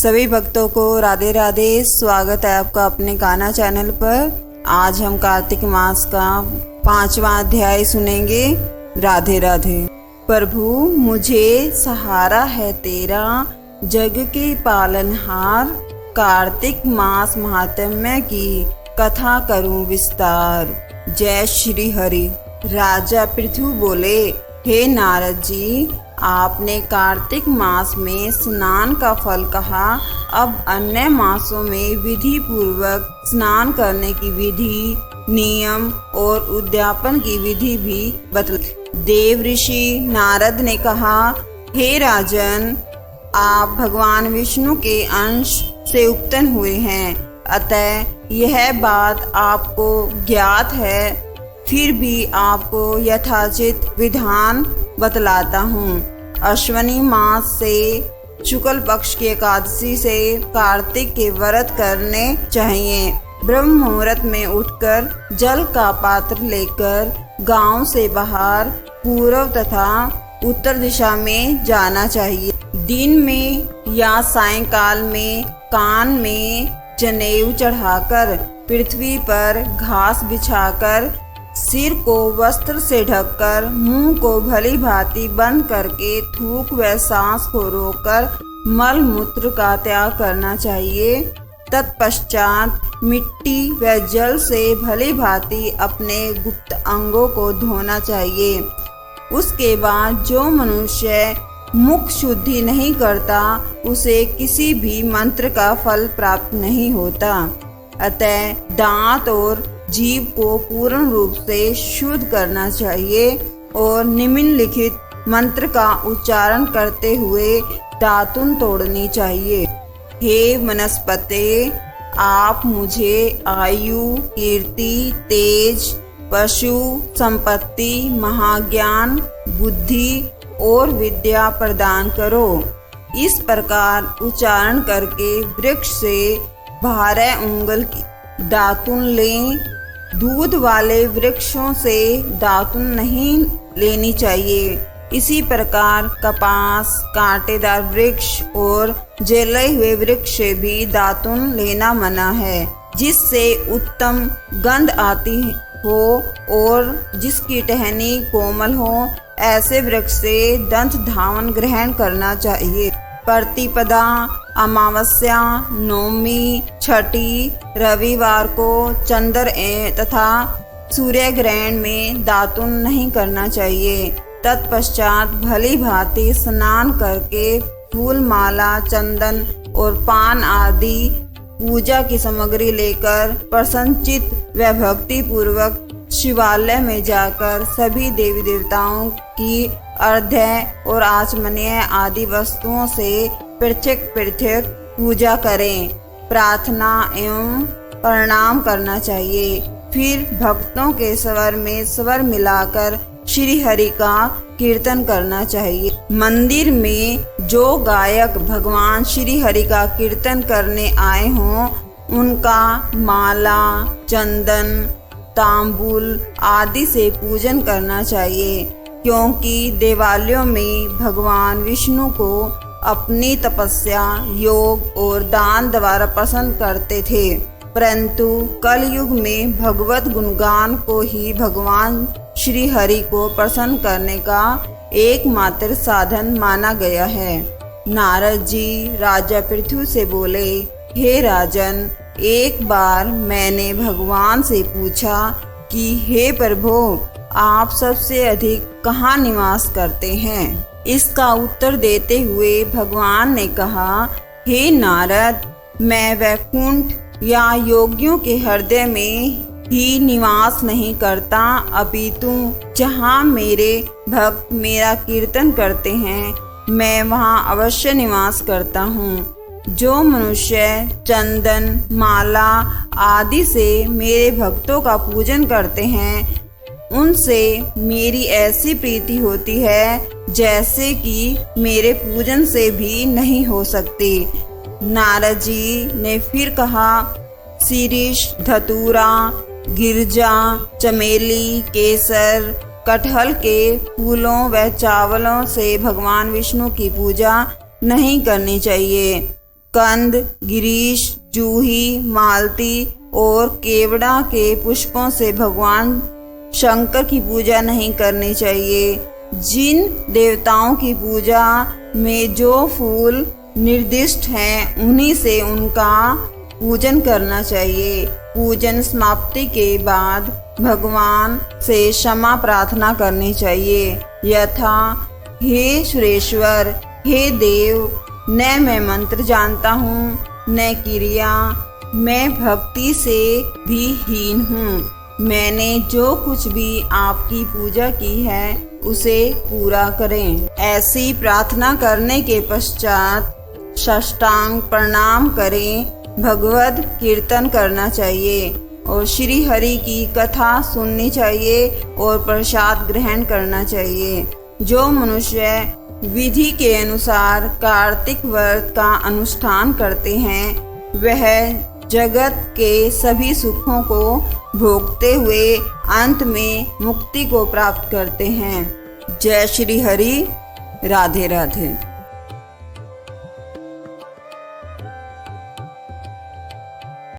सभी भक्तों को राधे राधे। स्वागत है आपका अपने गाना चैनल पर। आज हम कार्तिक मास का 5वां अध्याय सुनेंगे। राधे राधे। प्रभु मुझे सहारा है तेरा, जग के पालनहार। कार्तिक मास महात्म्य की कथा करूं विस्तार। जय श्री हरि। राजा पृथु बोले, हे नारद जी, आपने कार्तिक मास में स्नान का फल कहा, अब अन्य मासों में विधि पूर्वक स्नान करने की विधि, नियम और उद्यापन की विधि भी बतला। देव ऋषि नारद ने कहा, हे राजन, आप भगवान विष्णु के अंश से उत्पन्न हुए हैं, अतः यह बात आपको ज्ञात है। फिर भी आपको यथाचित विधान बतलाता हूँ। अश्वनी मास से शुक्ल पक्ष की एकादशी से कार्तिक के व्रत करने चाहिए। ब्रह्म मुहूर्त में उठकर जल का पात्र लेकर गांव से बाहर पूर्व तथा उत्तर दिशा में जाना चाहिए। दिन में या सायंकाल में कान में जनेऊ चढ़ाकर पृथ्वी पर घास बिछाकर सिर को वस्त्र से ढककर मुंह को भली भांति बंद करके थूक व सांस को रोककर मल मूत्र का त्याग करना चाहिए। तत्पश्चात मिट्टी व जल से भली भांति अपने गुप्त अंगों को धोना चाहिए। उसके बाद जो मनुष्य मुख शुद्धि नहीं करता, उसे किसी भी मंत्र का फल प्राप्त नहीं होता। अतः दांत और जीव को पूर्ण रूप से शुद्ध करना चाहिए और निम्नलिखित मंत्र का उच्चारण करते हुए दातुन तोड़नी चाहिए। हे वनस्पते, आप मुझे आयु, कीर्ति, तेज, पशु, संपत्ति, महाज्ञान, बुद्धि और विद्या प्रदान करो। इस प्रकार उच्चारण करके वृक्ष से 12 उंगल की दातुन लें। दूध वाले वृक्षों से दातुन नहीं लेनी चाहिए। इसी प्रकार कपास, कांटेदार वृक्ष और जले हुए वृक्ष से भी दातुन लेना मना है। जिससे उत्तम गंध आती हो और जिसकी टहनी कोमल हो, ऐसे वृक्ष से दंत धावन ग्रहण करना चाहिए। प्रतिपदा, अमावस्या, नवमी, छठी, रविवार को चंद्र तथा सूर्य ग्रहण में दातुन नहीं करना चाहिए। तत्पश्चात भली भांति स्नान करके फूल माला, चंदन और पान आदि पूजा की सामग्री लेकर प्रसन्नचित व भक्ति पूर्वक शिवालय में जाकर सभी देवी देवताओं की अर्घ्य और आचमनीय आदि वस्तुओं से पृथक पृथक पूजा करें। प्रार्थना एवं प्रणाम करना चाहिए। फिर भक्तों के स्वर में स्वर मिलाकर श्री हरि का कीर्तन करना चाहिए। मंदिर में जो गायक भगवान श्री हरि का कीर्तन करने आए हों, उनका माला, चंदन, तांबूल आदि से पूजन करना चाहिए, क्योंकि देवालयों में भगवान विष्णु को अपनी तपस्या, योग और दान द्वारा प्रसन्न करते थे। परंतु कलयुग में भगवत गुणगान को ही भगवान श्री हरि को प्रसन्न करने का एकमात्र साधन माना गया है। नारद जी राजा पृथु से बोले, हे राजन, एक बार मैंने भगवान से पूछा कि हे प्रभु, आप सबसे अधिक कहाँ निवास करते हैं? इसका उत्तर देते हुए भगवान ने कहा, हे नारद, मैं वैकुंठ या योगियों के हृदय में ही निवास नहीं करता, अपितु जहाँ मेरे भक्त मेरा कीर्तन करते हैं, मैं वहाँ अवश्य निवास करता हूँ। जो मनुष्य चंदन, माला आदि से मेरे भक्तों का पूजन करते हैं, उनसे मेरी ऐसी प्रीति होती है जैसे कि मेरे पूजन से भी नहीं हो सकती। नारद जी ने फिर कहा, शीरीष, धतूरा, गिरजा, चमेली, केसर, कटहल के फूलों व चावलों से भगवान विष्णु की पूजा नहीं करनी चाहिए। कंद, गिरीश, जूही, मालती और केवड़ा के पुष्पों से भगवान शंकर की पूजा नहीं करनी चाहिए। जिन देवताओं की पूजा में जो फूल निर्दिष्ट हैं उन्हीं से उनका पूजन करना चाहिए। पूजन समाप्ति के बाद भगवान से क्षमा प्रार्थना करनी चाहिए, यथा हे सुरेश्वर, हे देव, न मैं मंत्र जानता हूँ न क्रिया, मैं भक्ति से भी हीन हूँ। मैंने जो कुछ भी आपकी पूजा की है उसे पूरा करें। ऐसी प्रार्थना करने के पश्चात साष्टांग प्रणाम करें, भगवद कीर्तन करना चाहिए और श्री हरि की कथा सुननी चाहिए और प्रसाद ग्रहण करना चाहिए। जो मनुष्य विधि के अनुसार कार्तिक व्रत का अनुष्ठान करते हैं वह जगत के सभी सुखों को भोगते हुए अंत में मुक्ति को प्राप्त करते हैं। जय श्री हरि। राधे राधे।